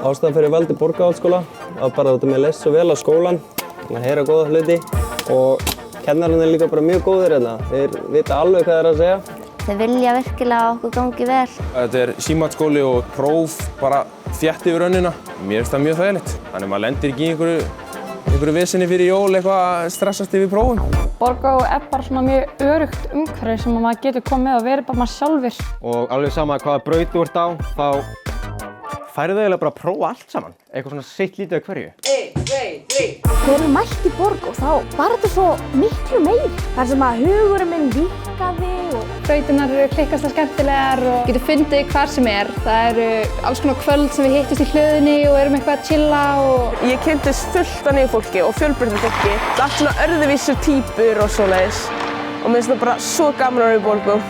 Ástæðan fyrir valdi Borgarholtsskóla var bara út af mér leist svo vel á skólan, að heyra góða hluti og kennararnir er líka bara mjög góðir hérna. Þeir vita alveg hvað þeir eru að segja. Þeir vilja virkilega að okkur gangi vel. Þetta er símatsskóli og próf bara þétt yfir önnina. Mér finnst það mjög þægilegt. Þannig maður lendir ekki í einhverju vesinni fyrir jól, eitthvað að stressast yfir prófum. Borgó er bara svona mjög öruggt umhverfi sem maður getur komið og verið bara maður sjálfur. Og alveg sama hvaða braut þú ert á, þá færðu eiginlega bara að prófa allt saman. Eitthvað svona sitt lítið af hverju. 1, 2, 3. Þegar ég mætti í Borgó þá var þetta svo miklu meiri. Þar sem að hugurinn minn víkkaði og Brautirnar eru klikkast skemmtilegar og getur fundið hvar sem er. Það eru alls konar kvöld sem við hittust í hlöðunni og erum eitthvað að chilla og... Ég kynntist fullt af nýju fólki og fjölbreyttu fólki. Allt svona öðruvísir týpur og svoleiðis. Og mér finnst það bara svo gaman að vera í Borgó.